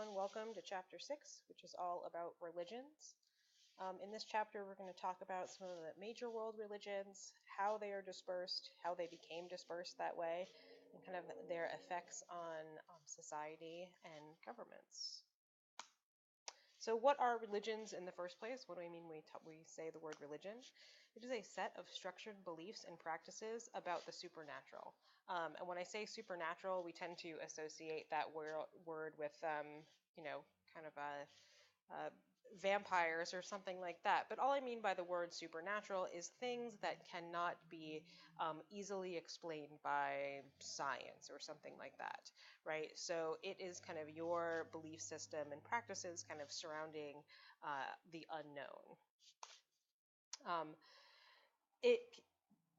everyone. Welcome to Chapter 6, which is all about religions. In this chapter, we're going to talk about some of the major world religions, how they are dispersed, how they became dispersed that way, and kind of their effects on society and governments. So what are religions in the first place? What do I mean when we say the word religion? It is a set of structured beliefs and practices about the supernatural. And when I say supernatural, we tend to associate that word with, kind of vampires or something like that. But all I mean by the word supernatural is things that cannot be easily explained by science or something like that, right? So it is kind of your belief system and practices kind of surrounding the unknown. It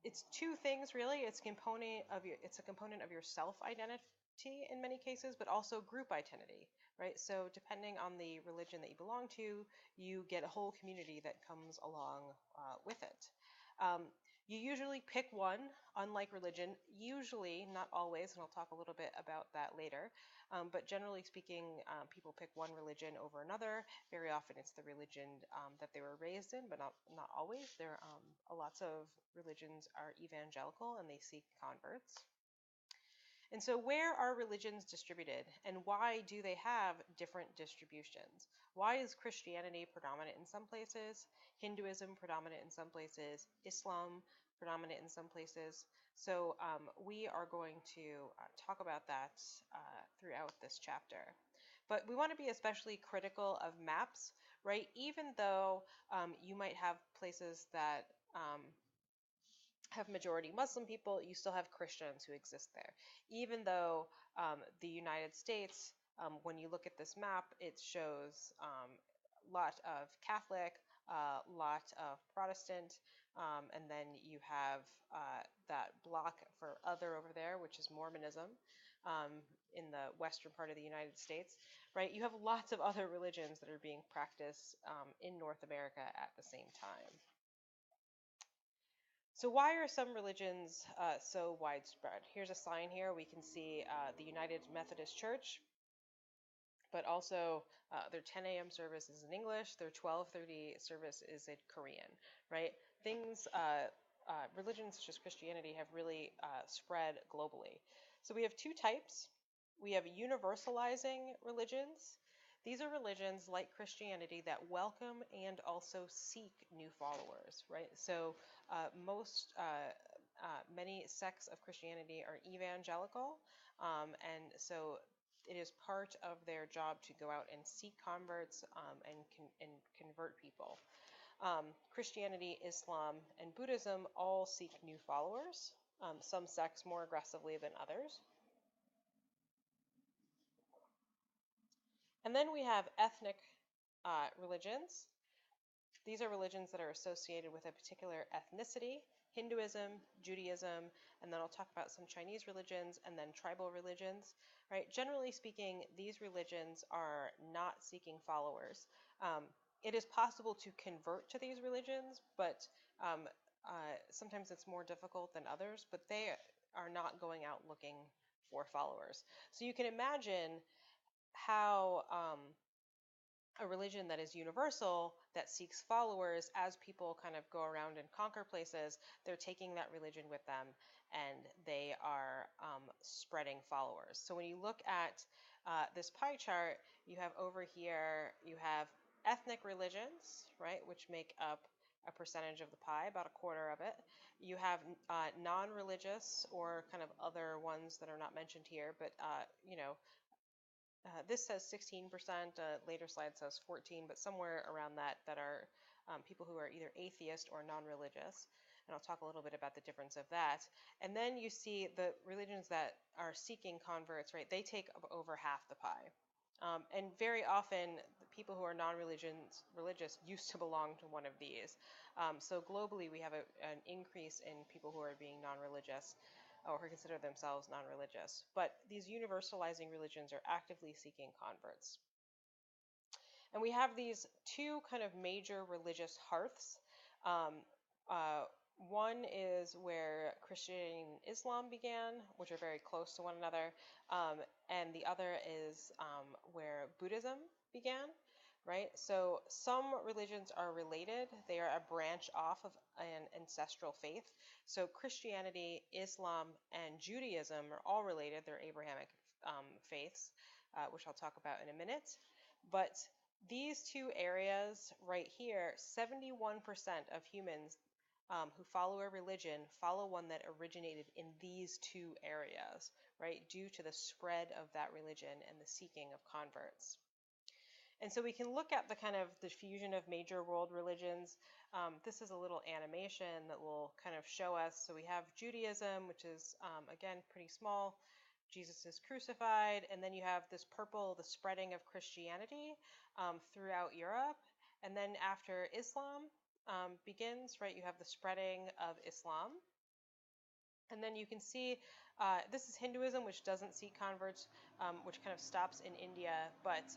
it's two things really. It's a component of your self-identity in many cases, but also group identity, right? So depending on the religion that you belong to, you get a whole community that comes along with it. You usually pick one, unlike religion, usually, not always, and I'll talk a little bit about that later, but generally speaking, people pick one religion over another. Very often it's the religion that they were raised in, but not always. Lots of religions are evangelical and they seek converts. And so where are religions distributed, and why do they have different distributions? Why is Christianity predominant in some places, Hinduism predominant in some places, Islam predominant in some places? So we are going to talk about that throughout this chapter. But we want to be especially critical of maps, right? Even though you might have places that have majority Muslim people, you still have Christians who exist there. Even though the United States, when you look at this map, it shows a lot of Catholic, lot of Protestant, and then you have that block for other over there, which is Mormonism in the western part of the United States, right? You have lots of other religions that are being practiced in North America at the same time. So why are some religions so widespread? Here's a sign here. We can see the United Methodist Church, but also their 10 a.m. service is in English, their 12:30 service is in Korean, right? Religions such as Christianity have really spread globally. So we have two types. We have universalizing religions. These are religions like Christianity that welcome and also seek new followers, right? So many sects of Christianity are evangelical, and so it is part of their job to go out and seek converts and convert people. Christianity, Islam, and Buddhism all seek new followers, some sects more aggressively than others. And then we have ethnic religions. These are religions that are associated with a particular ethnicity: Hinduism, Judaism, and then I'll talk about some Chinese religions and then tribal religions, right? Generally speaking, these religions are not seeking followers. It is possible to convert to these religions, but sometimes it's more difficult than others, but they are not going out looking for followers. So you can imagine how a religion that is universal, that seeks followers, as people kind of go around and conquer places, they're taking that religion with them and they are spreading followers. So when you look at this pie chart, you have over here, you have ethnic religions, right, which make up a percentage of the pie, about a quarter of it. You have non-religious or kind of other ones that are not mentioned here, but this says 16%, later slide says 14, but somewhere around that are people who are either atheist or non-religious. And I'll talk a little bit about the difference of that. And then you see the religions that are seeking converts, right? They take up over half the pie. And very often, the people who are non-religious used to belong to one of these. So globally, we have an increase in people who are being non-religious or who consider themselves non-religious. But these universalizing religions are actively seeking converts. And we have these two kind of major religious hearths. One is where Christianity and Islam began, which are very close to one another, and the other is where Buddhism began, right? So some religions are related. They are a branch off of an ancestral faith. So Christianity, Islam, and Judaism are all related. They're Abrahamic faiths, which I'll talk about in a minute. But these two areas right here, 71% of humans who follow a religion follow one that originated in these two areas, right, due to the spread of that religion and the seeking of converts. And so we can look at the kind of diffusion of major world religions. This is a little animation that will kind of show us. So we have Judaism, which is, again, pretty small. Jesus is crucified. And then you have this purple, the spreading of Christianity throughout Europe. And then after Islam begins, right, you have the spreading of Islam. And then you can see this is Hinduism, which doesn't see converts, which kind of stops in India, but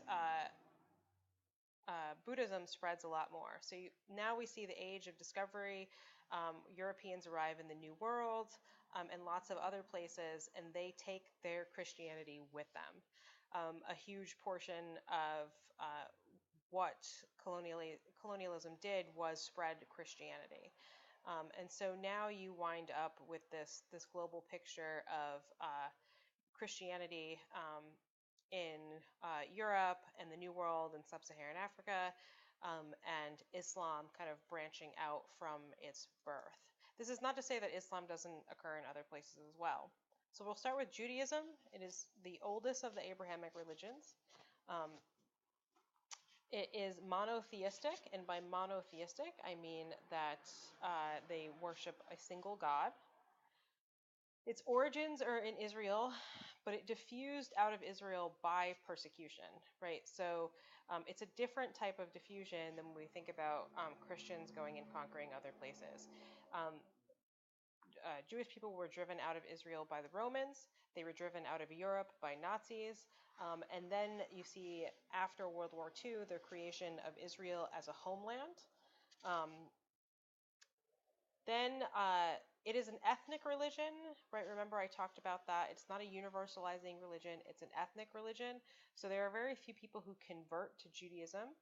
Buddhism spreads a lot more. So now we see the age of discovery. Europeans arrive in the New World and lots of other places, and they take their Christianity with them. A huge portion of what colonialism did was spread Christianity. And so now you wind up with this global picture of Christianity in Europe and the New World and sub-Saharan Africa, and Islam kind of branching out from its birth. This is not to say that Islam doesn't occur in other places as well. So we'll start with Judaism. It is the oldest of the Abrahamic religions. It is monotheistic, and by monotheistic, I mean that they worship a single God. Its origins are in Israel, but it diffused out of Israel by persecution, right? So it's a different type of diffusion than when we think about Christians going and conquering other places. Jewish people were driven out of Israel by the Romans. They were driven out of Europe by Nazis. And then you see after World War II, the creation of Israel as a homeland. Then it is an ethnic religion, right? Remember I talked about that. It's not a universalizing religion. It's an ethnic religion. So there are very few people who convert to Judaism.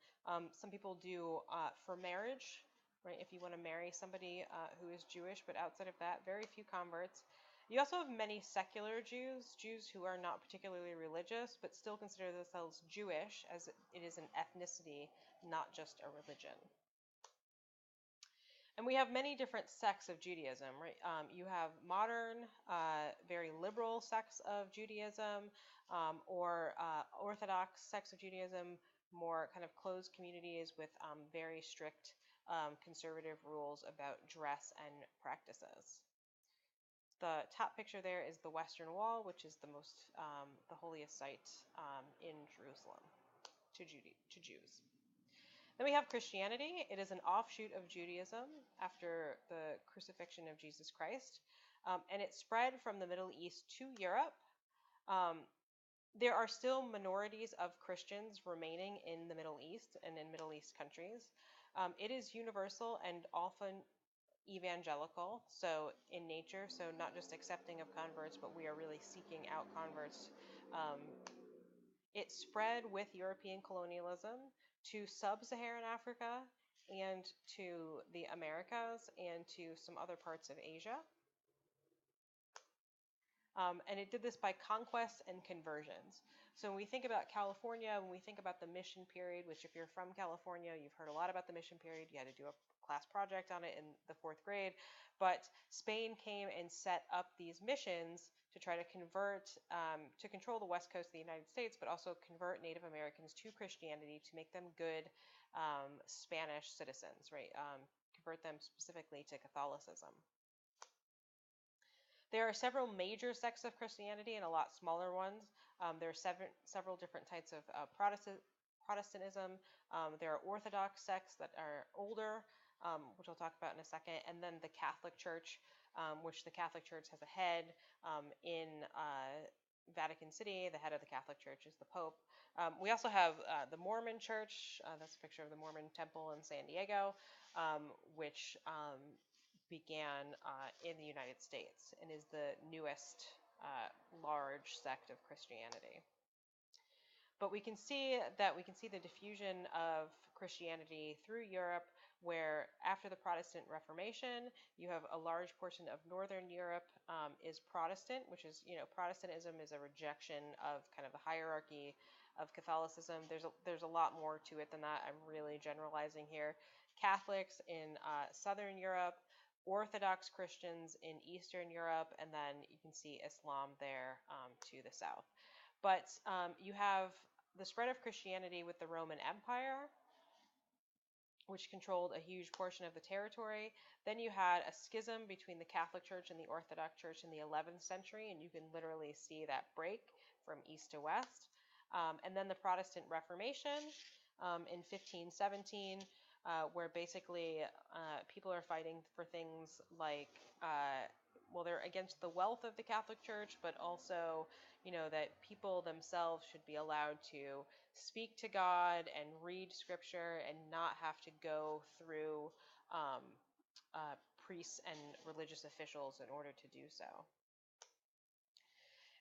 Some people do for marriage, right? If you want to marry somebody who is Jewish, but outside of that, very few converts. You also have many secular Jews, Jews who are not particularly religious, but still consider themselves Jewish, as it is an ethnicity, not just a religion. And we have many different sects of Judaism, right? You have modern, very liberal sects of Judaism, or Orthodox sects of Judaism, more kind of closed communities with very strict conservative rules about dress and practices. The top picture there is the Western Wall, which is the holiest site in Jerusalem to Jews. Then we have Christianity. It is an offshoot of Judaism after the crucifixion of Jesus Christ, and it spread from the Middle East to Europe. There are still minorities of Christians remaining in the Middle East and in Middle East countries. It is universal and often evangelical, so in nature, so not just accepting of converts, but we are really seeking out converts. It spread with European colonialism to sub-Saharan Africa and to the Americas and to some other parts of Asia. And it did this by conquest and conversions. So when we think about California, when we think about the mission period, which if you're from California, you've heard a lot about the mission period. You had to do a class project on it in the 4th grade. But Spain came and set up these missions to try to convert, to control the west coast of the United States, but also convert Native Americans to Christianity to make them good Spanish citizens, right? Convert them specifically to Catholicism. There are several major sects of Christianity and a lot smaller ones. There are several different types of Protestantism. There are Orthodox sects that are older, which I'll talk about in a second, and then the Catholic Church, which the Catholic Church has a head in Vatican City. The head of the Catholic Church is the Pope. We also have the Mormon Church. That's a picture of the Mormon Temple in San Diego, which began in the United States and is the newest large sect of Christianity. But we can see the diffusion of Christianity through Europe, where after the Protestant Reformation, you have a large portion of Northern Europe is Protestant, which is, Protestantism is a rejection of kind of the hierarchy of Catholicism. There's a lot more to it than that. I'm really generalizing here. Catholics in Southern Europe, Orthodox Christians in Eastern Europe, and then you can see Islam there to the south. But you have the spread of Christianity with the Roman Empire, which controlled a huge portion of the territory. Then you had a schism between the Catholic Church and the Orthodox Church in the 11th century, and you can literally see that break from east to west. And then the Protestant Reformation in 1517, where basically people are fighting for things like, they're against the wealth of the Catholic Church, but also, that people themselves should be allowed to speak to God and read scripture and not have to go through priests and religious officials in order to do so.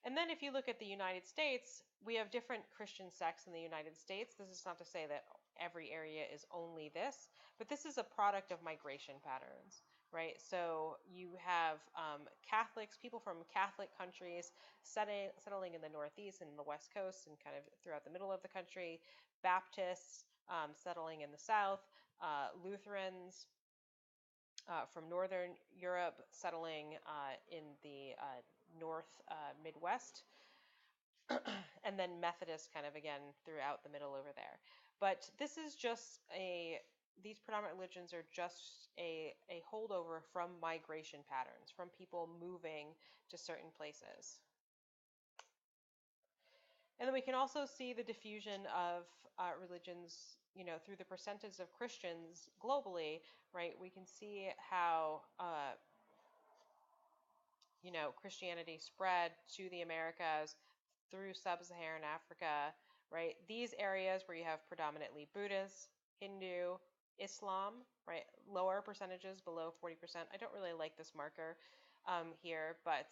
And then if you look at the United States, we have different Christian sects in the United States. This is not to say that every area is only this, but this is a product of migration patterns, right? So you have Catholics, people from Catholic countries settling in the Northeast and the West Coast and kind of throughout the middle of the country, Baptists settling in the South, Lutherans from Northern Europe settling in the North Midwest, and then Methodists kind of again throughout the middle over there. But this is just these predominant religions are just a holdover from migration patterns, from people moving to certain places. And then we can also see the diffusion of religions, through the percentage of Christians globally, right? We can see how, Christianity spread to the Americas through sub-Saharan Africa, right? These areas where you have predominantly Buddhists, Hindu, Islam, right? Lower percentages, below 40%. I don't really like this marker here, but,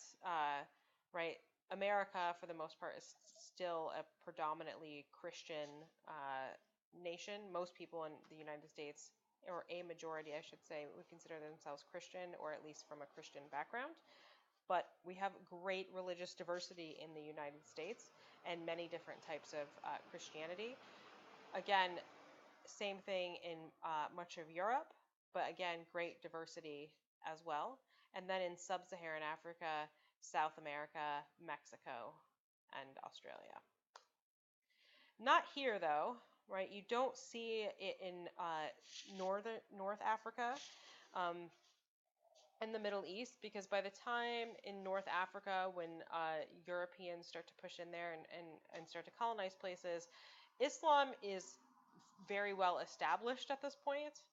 right, America, for the most part, is still a predominantly Christian nation. Most people in the United States, or a majority, I should say, would consider themselves Christian, or at least from a Christian background. But we have great religious diversity in the United States and many different types of Christianity. Again, same thing in much of Europe, but again, great diversity as well. And then in sub-Saharan Africa, South America, Mexico, and Australia. Not here, though, right? You don't see it in North Africa. In the Middle East, because by the time in North Africa, when Europeans start to push in there and start to colonize places, Islam is very well established at this point,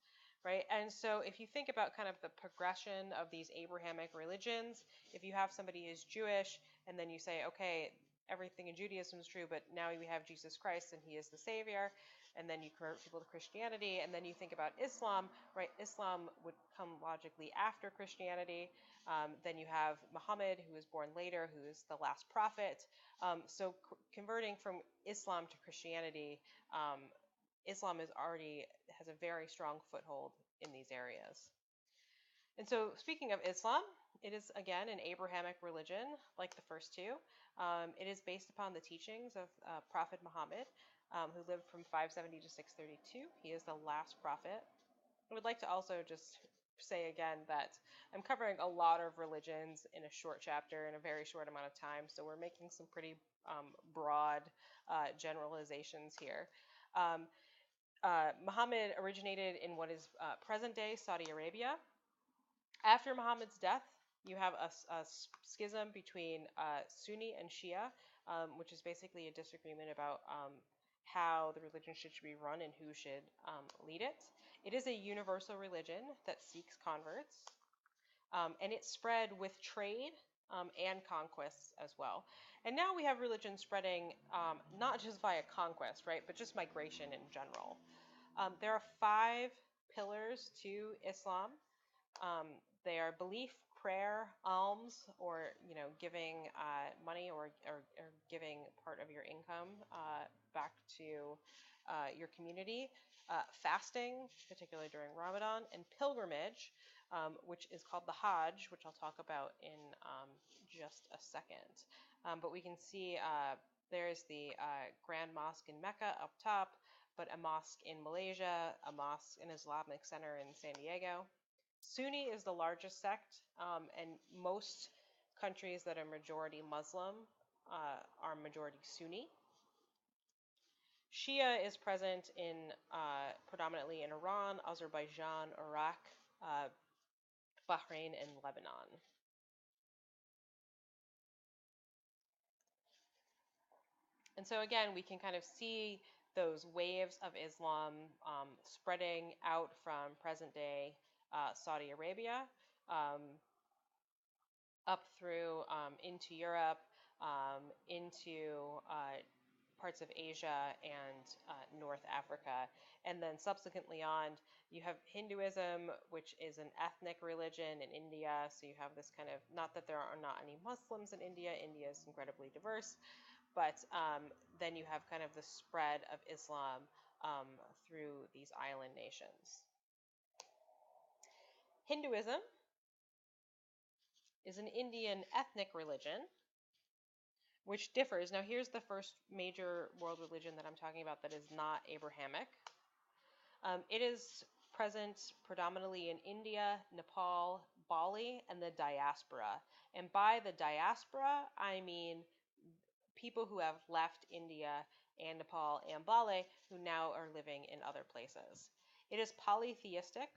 right? And so if you think about kind of the progression of these Abrahamic religions, if you have somebody who's Jewish and then you say, okay, everything in Judaism is true, but now we have Jesus Christ and he is the savior, and then you convert people to Christianity, and then you think about Islam, right? Islam would come logically after Christianity. Then you have Muhammad, who was born later, who is the last prophet. So converting from Islam to Christianity, Islam has a very strong foothold in these areas. And so speaking of Islam, it is again an Abrahamic religion, like the first two. It is based upon the teachings of Prophet Muhammad, who lived from 570 to 632. He is the last prophet. I would like to also just say again that I'm covering a lot of religions in a short chapter in a very short amount of time, so we're making some pretty broad generalizations here. Muhammad originated in what is present-day Saudi Arabia. After Muhammad's death, you have a schism between Sunni and Shia, which is basically a disagreement about how the religion should be run and who should lead it. It is a universal religion that seeks converts, and it spread with trade and conquests as well. And now we have religion spreading not just via conquest, right, but just migration in general. There are 5 pillars to Islam. They are belief, prayer, alms, or giving money or giving part of your income back to your community. Fasting, particularly during Ramadan, and pilgrimage, which is called the Hajj, which I'll talk about in just a second. But we can see there's the Grand Mosque in Mecca up top, but a mosque in Malaysia, a mosque, an Islamic center in San Diego. Sunni is the largest sect, and most countries that are majority Muslim are majority Sunni. Shia is present in predominantly in Iran, Azerbaijan, Iraq, Bahrain, and Lebanon. And so again, we can kind of see those waves of Islam spreading out from present-day Saudi Arabia up through into Europe, into parts of Asia and North Africa. And then subsequently on, you have Hinduism, which is an ethnic religion in India. So you have this kind of, not that there are not any Muslims in India, India is incredibly diverse, but then you have kind of the spread of Islam through these island nations. Hinduism is an Indian ethnic religion which differs. Now, here's the first major world religion that I'm talking about that is not Abrahamic. It is present predominantly in India, Nepal, Bali, and the diaspora. And by the diaspora, I mean people who have left India and Nepal and Bali who now are living in other places. It is polytheistic.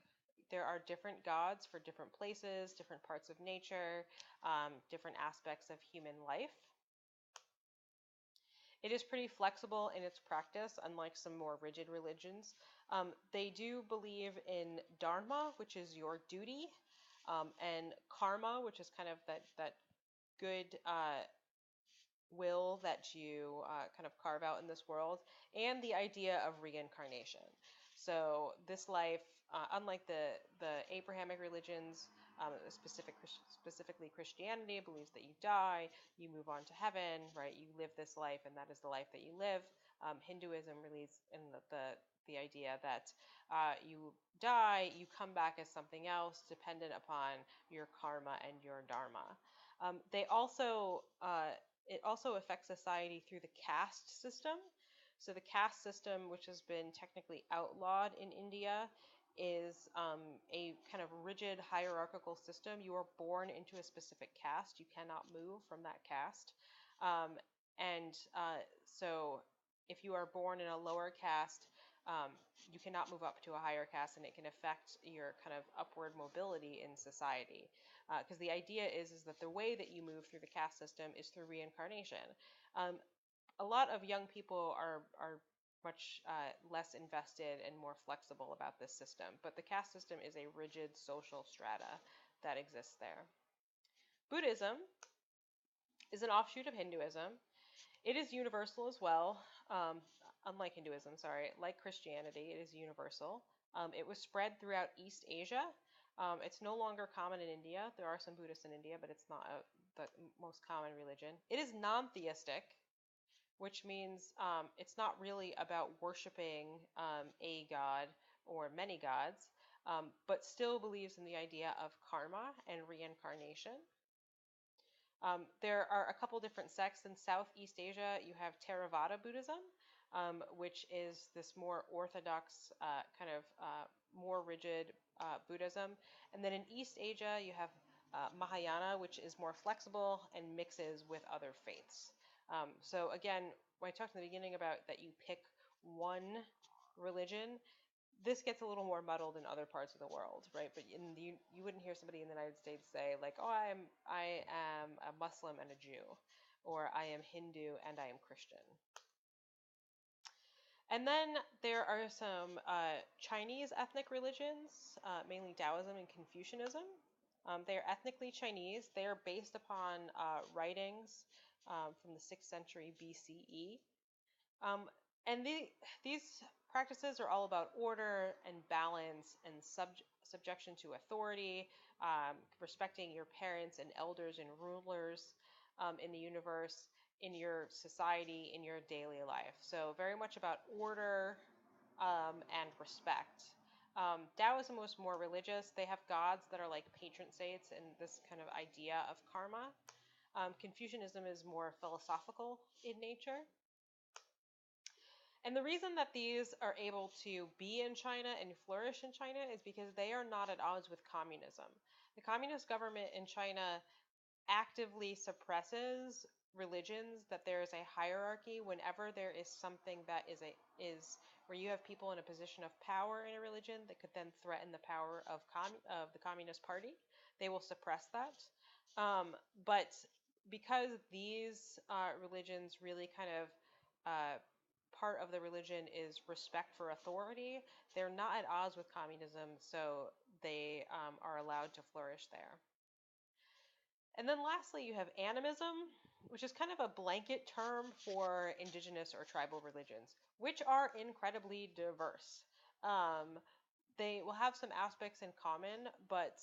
There are different gods for different places, different parts of nature, different aspects of human life. It is pretty flexible in its practice, unlike some more rigid religions. They do believe in dharma, which is your duty, and karma, which is kind of that good will that you kind of carve out in this world, and the idea of reincarnation. So this life, unlike the Abrahamic religions, specifically Christianity, believes that you die, you move on to heaven, right? You live this life, and that is the life that you live. Hinduism believes in the idea that you die, you come back as something else, dependent upon your karma and your dharma. It also affects society through the caste system. So the caste system, which has been technically outlawed in India, is a kind of rigid hierarchical system. You are born into a specific caste. You cannot move from that caste. So if you are born in a lower caste, you cannot move up to a higher caste, and it can affect your kind of upward mobility in society. Because the idea is that the way that you move through the caste system is through reincarnation. A lot of young people are much less invested and more flexible about this system, but the caste system is a rigid social strata that exists there. Buddhism is an offshoot of Hinduism. It is universal as well, unlike Hinduism, sorry. Like Christianity, it is universal. It was spread throughout East Asia. It's no longer common in India. There are some Buddhists in India, but it's not the most common religion. It is non-theistic, which means it's not really about worshiping a god or many gods, but still believes in the idea of karma and reincarnation. There are a couple different sects in Southeast Asia. You have Theravada Buddhism, which is this more orthodox, kind of more rigid Buddhism. And then in East Asia, you have Mahayana, which is more flexible and mixes with other faiths. So again, when I talked in the beginning about that you pick one religion, this gets a little more muddled in other parts of the world, right? But you wouldn't hear somebody in the United States say like, "Oh, I am a Muslim and a Jew," or "I am Hindu and I am Christian." And then there are some Chinese ethnic religions, mainly Taoism and Confucianism. They are ethnically Chinese. They are based upon writings from the 6th century BCE. And these practices are all about order and balance and subjection to authority, respecting your parents and elders and rulers in the universe, in your society, in your daily life. So very much about order and respect. Taoism was more religious. They have gods that are like patron saints and this kind of idea of karma. Confucianism is more philosophical in nature. And the reason that these are able to be in China and flourish in China is because they are not at odds with communism. The communist government in China actively suppresses religions, that there is a hierarchy whenever there is something that is where you have people in a position of power in a religion that could then threaten the power of the Communist Party. They will suppress that. But because these religions really kind of part of the religion is respect for authority, they're not at odds with communism, so they are allowed to flourish there. And then lastly, you have animism, which is kind of a blanket term for indigenous or tribal religions, which are incredibly diverse. They will have some aspects in common, but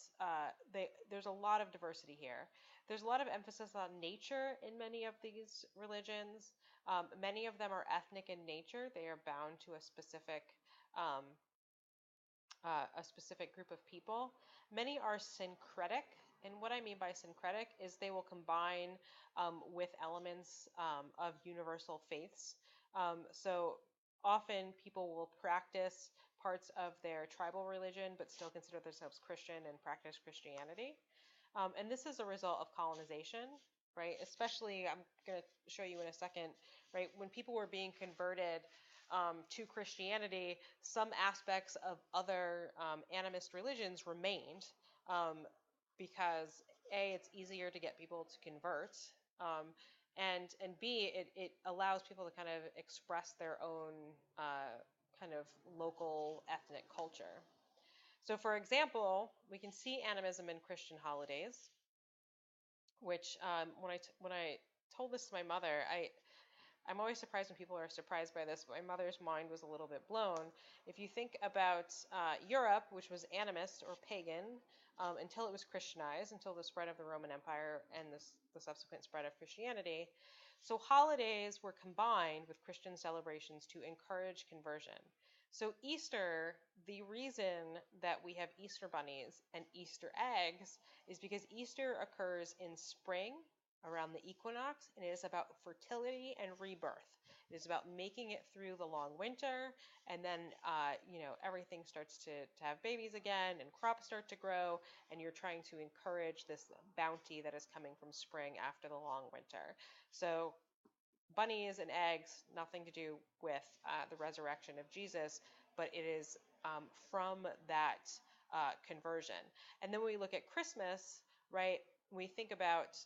there's a lot of diversity here. There's a lot of emphasis on nature in many of these religions. Many of them are ethnic in nature. They are bound to um, a specific group of people. Many are syncretic, and what I mean by syncretic is they will combine with elements of universal faiths. So often people will practice parts of their tribal religion but still consider themselves Christian and practice Christianity. And this is a result of colonization, right? Especially, I'm going to show you in a second, right? When people were being converted to Christianity, some aspects of other animist religions remained because A, it's easier to get people to convert, and B, it allows people to kind of express their own kind of local ethnic culture. So, for example, we can see animism in Christian holidays, which when I told this to my mother, I'm always surprised when people are surprised by this, but my mother's mind was a little bit blown. If you think about Europe, which was animist or pagan until it was Christianized, until the spread of the Roman Empire and the subsequent spread of Christianity. So holidays were combined with Christian celebrations to encourage conversion. So Easter, the reason that we have Easter bunnies and Easter eggs is because Easter occurs in spring around the equinox, and it is about fertility and rebirth. It is about making it through the long winter, and then everything starts to have babies again, and crops start to grow, and you're trying to encourage this bounty that is coming from spring after the long winter. So bunnies and eggs, nothing to do with the resurrection of Jesus, but it is from that conversion. And then when we look at Christmas, right, we think about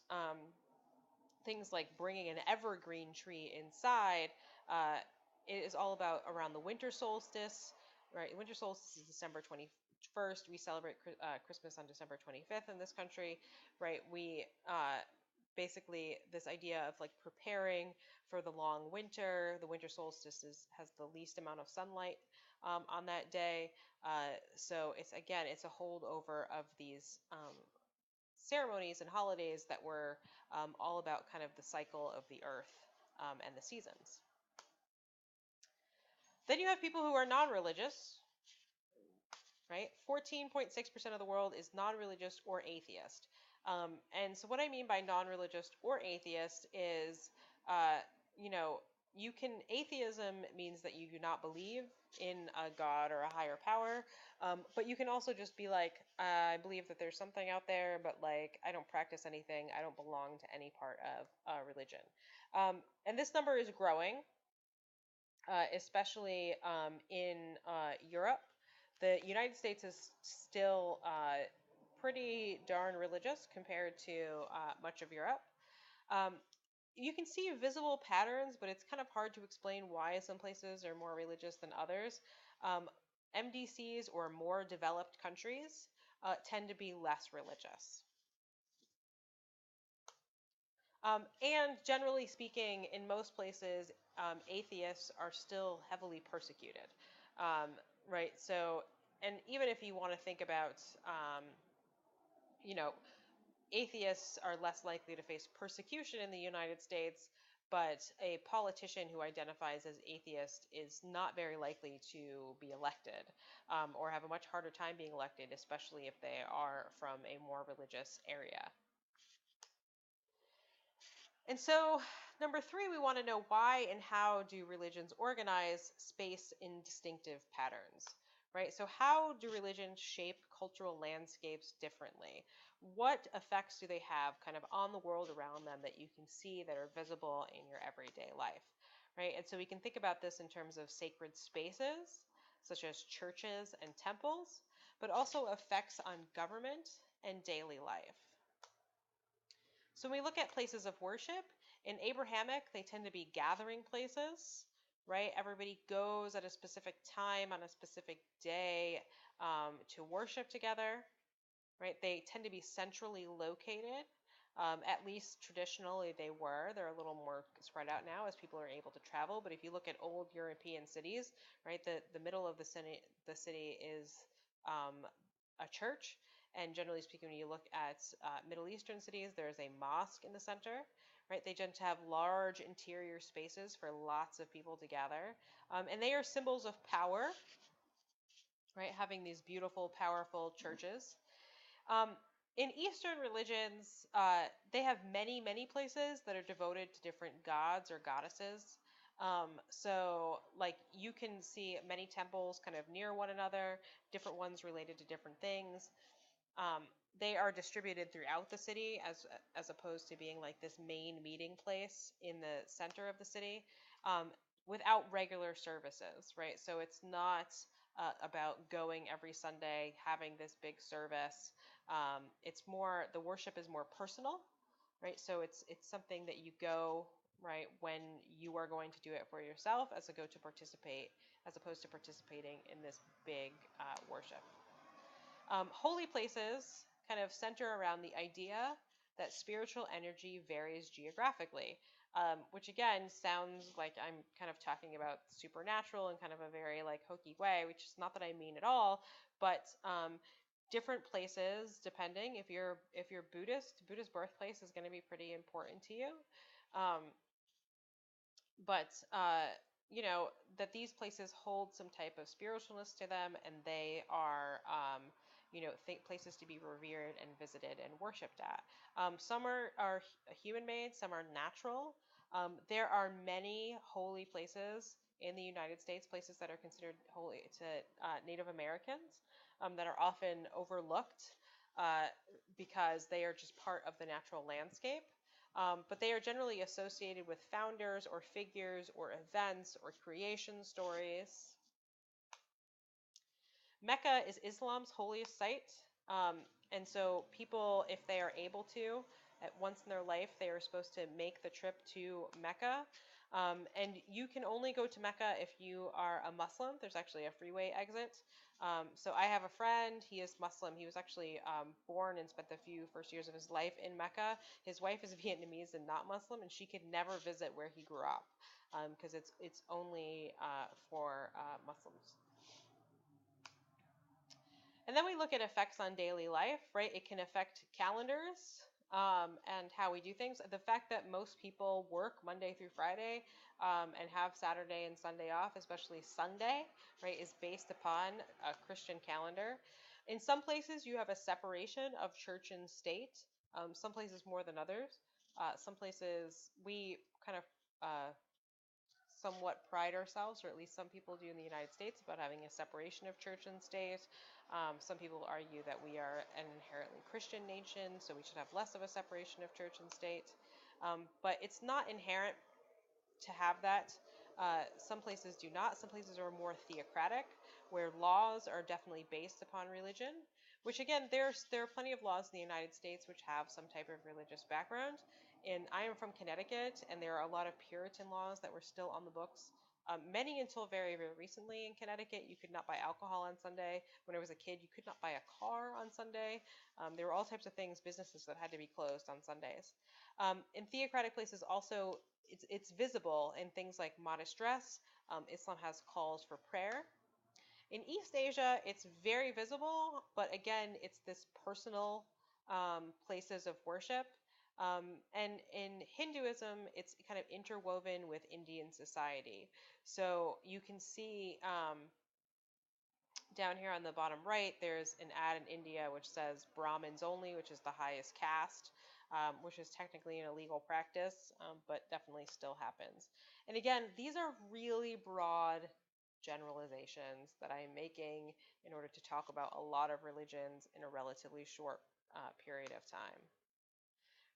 things like bringing an evergreen tree inside. Uh, it is all about around the winter solstice, right? Winter solstice is December 21st. We celebrate Christmas on December 25th in this country, right? We basically this idea of like preparing for the long winter. The winter solstice has the least amount of sunlight on that day. So it's a holdover of these ceremonies and holidays that were all about kind of the cycle of the earth and the seasons. Then you have people who are non-religious, right? 14.6% of the world is non-religious or atheist. And so what I mean by non-religious or atheist is, atheism means that you do not believe in a God or a higher power, but you can also just be like, I believe that there's something out there, but like, I don't practice anything. I don't belong to any part of religion. And this number is growing, especially in Europe. The United States is still pretty darn religious compared to much of Europe. Um, you can see visible patterns, but it's kind of hard to explain why some places are more religious than others. MDCs or more developed countries tend to be less religious. And generally speaking, in most places, atheists are still heavily persecuted, right? So, and even if you want to think about you know, atheists are less likely to face persecution in the United States, but a politician who identifies as atheist is not very likely to be elected, or have a much harder time being elected, especially if they are from a more religious area. And so, number three, we want to know why and how do religions organize space in distinctive patterns, right? So, how do religions shape cultural landscapes differently? What effects do they have kind of on the world around them that you can see that are visible in your everyday life, right? And so, we can think about this in terms of sacred spaces, such as churches and temples, but also effects on government and daily life. So when we look at places of worship, in Abrahamic, they tend to be gathering places, right? Everybody goes at a specific time on a specific day to worship together, right? They tend to be centrally located. At least traditionally they were. They're a little more spread out now as people are able to travel. But if you look at old European cities, right, the middle of the city is a church. And generally speaking, when you look at Middle Eastern cities, there's a mosque in the center, right? They tend to have large interior spaces for lots of people to gather. And they are symbols of power, right? Having these beautiful, powerful churches. Um, in Eastern religions, they have many, many places that are devoted to different gods or goddesses. So, like, you can see many temples kind of near one another, different ones related to different things. Um, they are distributed throughout the city as opposed to being like this main meeting place in the center of the city, um, without regular services, right? So it's not about going every Sunday, having this big service. It's more, the worship is more personal, right? So it's something that you go, right, when you are going to do it for yourself as opposed to participating in this big worship. Holy places kind of center around the idea that spiritual energy varies geographically, which again sounds like I'm kind of talking about supernatural in kind of a very like hokey way, which is not that I mean at all, but different places, depending if you're Buddhist birthplace is going to be pretty important to you. Um, but you know that these places hold some type of spiritualness to them, and they are places to be revered and visited and worshipped at. Some are human made, some are natural. There are many holy places in the United States, places that are considered holy to Native Americans, that are often overlooked because they are just part of the natural landscape. But they are generally associated with founders or figures or events or creation stories. Mecca is Islam's holiest site. And so people, if they are able to, at once in their life, they are supposed to make the trip to Mecca. And you can only go to Mecca if you are a Muslim. There's actually a freeway exit. So I have a friend, he is Muslim. He was actually born and spent the few first years of his life in Mecca. His wife is Vietnamese and not Muslim, and she could never visit where he grew up because it's only for Muslims. And then we look at effects on daily life, right? It can affect calendars and how we do things. The fact that most people work Monday through Friday and have Saturday and Sunday off, especially Sunday, right, is based upon a Christian calendar. In some places, you have a separation of church and state. Some places more than others. Some places we kind of somewhat pride ourselves, or at least some people do in the United States, about having a separation of church and state. Some people argue that we are an inherently Christian nation, so we should have less of a separation of church and state. But it's not inherent to have that. Some places do not. Some places are more theocratic, where laws are definitely based upon religion. Which again, there are plenty of laws in the United States which have some type of religious background. And I am from Connecticut, and there are a lot of Puritan laws that were still on the books. Many until very, very recently in Connecticut, you could not buy alcohol on Sunday. When I was a kid, you could not buy a car on Sunday. There were all types of things, businesses that had to be closed on Sundays. In theocratic places, also, it's visible in things like modest dress. Islam has calls for prayer. In East Asia, it's very visible, but again, it's this personal places of worship. And in Hinduism, it's kind of interwoven with Indian society. So you can see down here on the bottom right, there's an ad in India which says Brahmins only, which is the highest caste, which is technically an illegal practice, but definitely still happens. And again, these are really broad generalizations that I am making in order to talk about a lot of religions in a relatively short period of time.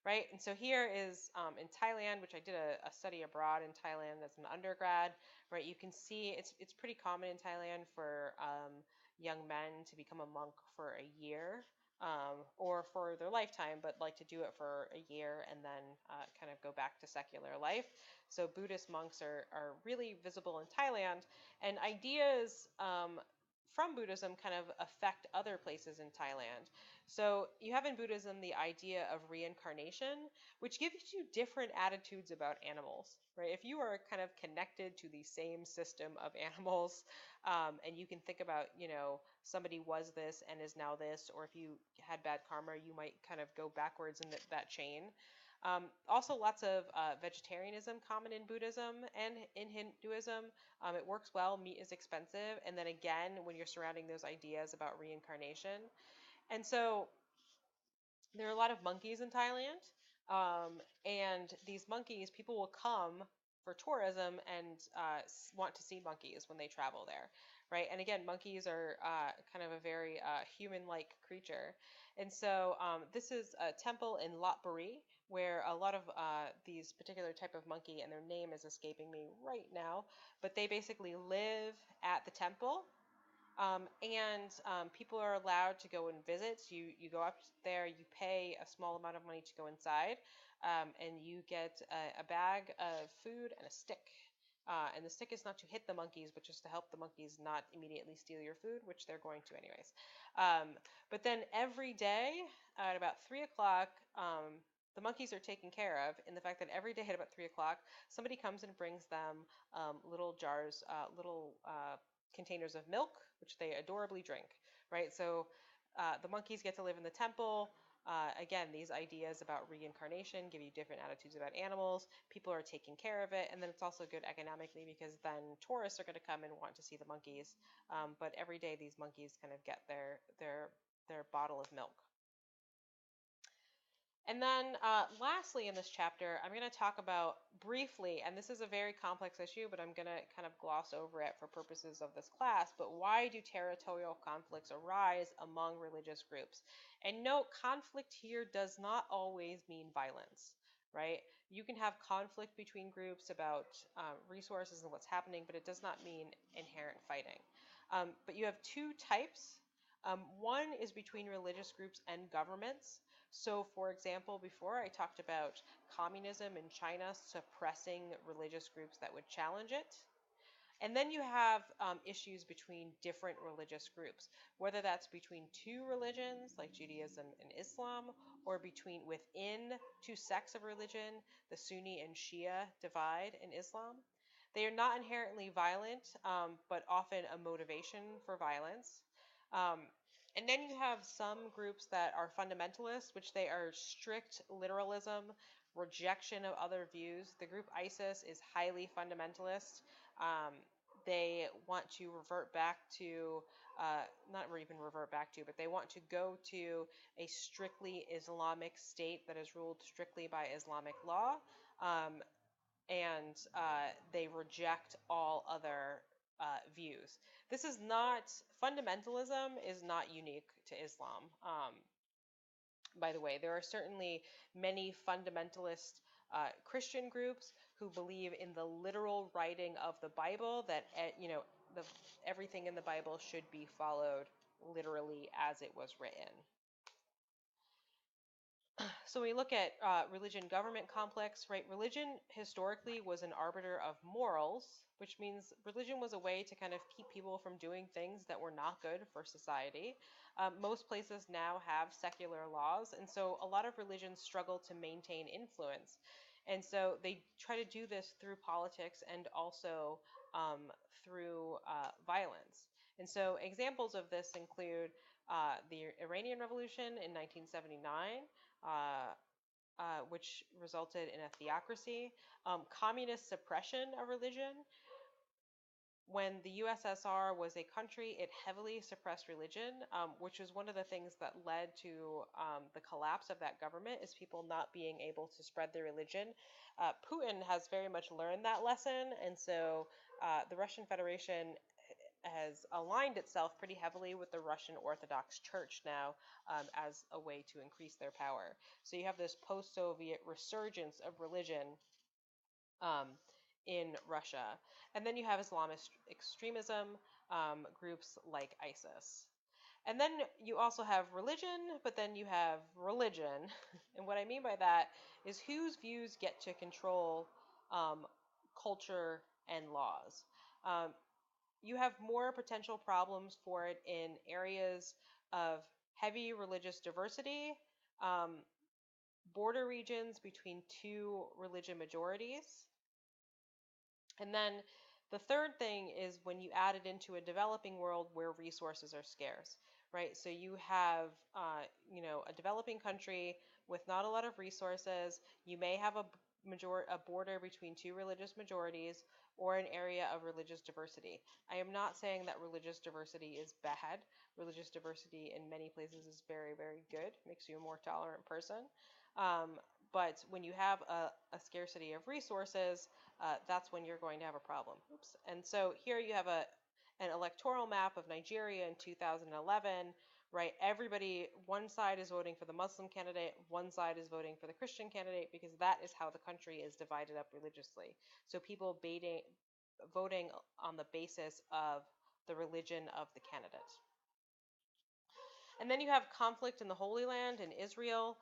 Right, and so here is in Thailand, which I did a study abroad in Thailand as an undergrad. Right, you can see it's pretty common in Thailand for young men to become a monk for a year or for their lifetime, but like to do it for a year and then kind of go back to secular life. So Buddhist monks are really visible in Thailand, and ideas from Buddhism kind of affect other places in Thailand. So you have in Buddhism the idea of reincarnation, which gives you different attitudes about animals, right? If you are kind of connected to the same system of animals, and you can think about, somebody was this and is now this, or if you had bad karma, you might kind of go backwards in that chain. Also, lots of vegetarianism common in Buddhism and in Hinduism. It works well. Meat is expensive. And then again, when you're surrounding those ideas about reincarnation. And so there are a lot of monkeys in Thailand. And these monkeys, people will come for tourism and want to see monkeys when they travel there, right? And again, monkeys are kind of a very human-like creature. And so this is a temple in Lopburi where a lot of these particular type of monkey, and their name is escaping me right now, but they basically live at the temple, and people are allowed to go and visit. You go up there, you pay a small amount of money to go inside, and you get a bag of food and a stick. And the stick is not to hit the monkeys, but just to help the monkeys not immediately steal your food, which they're going to anyways. But then every day at about 3 o'clock, the monkeys are taken care of in the fact that every day at about 3 o'clock, somebody comes and brings them little jars, little containers of milk, which they adorably drink, right? So the monkeys get to live in the temple. Again, these ideas about reincarnation give you different attitudes about animals. People are taking care of it, and then it's also good economically because then tourists are going to come and want to see the monkeys. But every day, these monkeys kind of get their bottle of milk. And then lastly in this chapter, I'm going to talk about briefly, and this is a very complex issue, but I'm going to kind of gloss over it for purposes of this class, but why do territorial conflicts arise among religious groups? And note, conflict here does not always mean violence, right? You can have conflict between groups about resources and what's happening, but it does not mean inherent fighting. But you have two types. One is between religious groups and governments. So, for example, before I talked about communism in China suppressing religious groups that would challenge it. And then you have issues between different religious groups, whether that's between two religions like Judaism and Islam, or within two sects of religion, the Sunni and Shia divide in Islam. They are not inherently violent, but often a motivation for violence. Um, and then you have some groups that are fundamentalists, which they are strict literalism, rejection of other views. The group ISIS is highly fundamentalist. Um, they want to revert back to, not even revert back to, but they want to go to a strictly Islamic state that is ruled strictly by Islamic law. And they reject all other views. This is not, fundamentalism is not unique to Islam. By the way, there are certainly many fundamentalist Christian groups who believe in the literal writing of the Bible, that everything in the Bible should be followed literally as it was written. So we look at religion government complex, right? Religion historically was an arbiter of morals, which means religion was a way to kind of keep people from doing things that were not good for society. Most places now have secular laws, and so a lot of religions struggle to maintain influence. And so they try to do this through politics and also through violence. And so examples of this include the Iranian Revolution in 1979, which resulted in a theocracy, communist suppression of religion. When the USSR was a country, it heavily suppressed religion, which was one of the things that led to the collapse of that government, is people not being able to spread their religion. Putin has very much learned that lesson, and so the Russian Federation has aligned itself pretty heavily with the Russian Orthodox Church now, as a way to increase their power. So you have this post-Soviet resurgence of religion um, in Russia. And then you have Islamist extremism, groups like ISIS. And then you also have religion, but then you have religion. And what I mean by that is whose views get to control culture and laws. Um, you have more potential problems for it in areas of heavy religious diversity, um, border regions between two religion majorities. And then the third thing is when you add it into a developing world where resources are scarce, right? So you have, a developing country with not a lot of resources. You may have a border between two religious majorities or an area of religious diversity. I am not saying that religious diversity is bad. Religious diversity in many places is very, very good. Makes you a more tolerant person. Um, but when you have a scarcity of resources, that's when you're going to have a problem. Oops. And so here you have an electoral map of Nigeria in 2011, right? Everybody, one side is voting for the Muslim candidate, one side is voting for the Christian candidate, because that is how the country is divided up religiously. So people voting on the basis of the religion of the candidate. And then you have conflict in the Holy Land in Israel.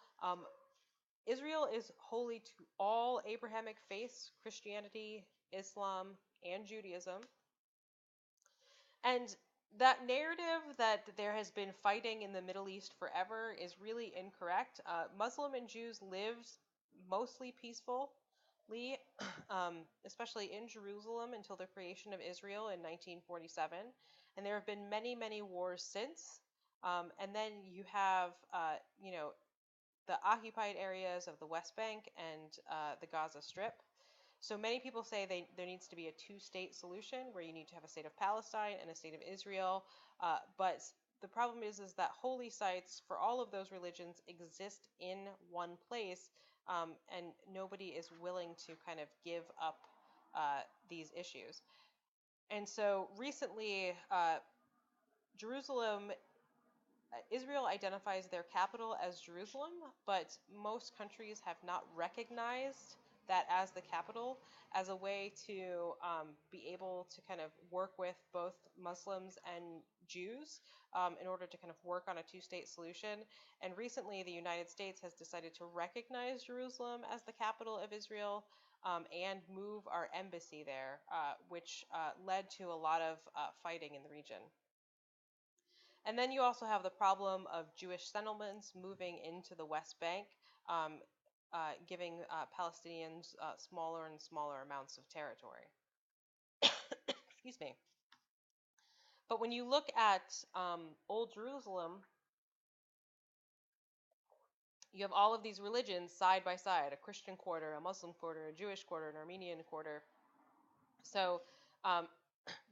Israel is holy to all Abrahamic faiths, Christianity, Islam, and Judaism. And that narrative that there has been fighting in the Middle East forever is really incorrect. Muslim and Jews lived mostly peacefully, especially in Jerusalem, until the creation of Israel in 1947. And there have been many, many wars since. And then you have, the occupied areas of the West Bank and the Gaza Strip. So many people say there needs to be a two-state solution where you need to have a state of Palestine and a state of Israel. But the problem is that holy sites for all of those religions exist in one place, and nobody is willing to kind of give up these issues. And so recently, Israel identifies their capital as Jerusalem, but most countries have not recognized that as the capital, as a way to be able to kind of work with both Muslims and Jews, in order to kind of work on a two-state solution. And recently, the United States has decided to recognize Jerusalem as the capital of Israel, and move our embassy there, which led to a lot of fighting in the region. And then you also have the problem of Jewish settlements moving into the West Bank, um, giving Palestinians smaller and smaller amounts of territory. Excuse me. But when you look at Old Jerusalem, you have all of these religions side by side, a Christian quarter, a Muslim quarter, a Jewish quarter, an Armenian quarter. So um,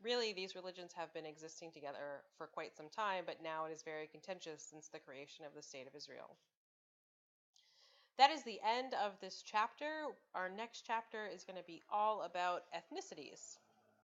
really, these religions have been existing together for quite some time, but now it is very contentious since the creation of the State of Israel. That is the end of this chapter. Our next chapter is going to be all about ethnicities.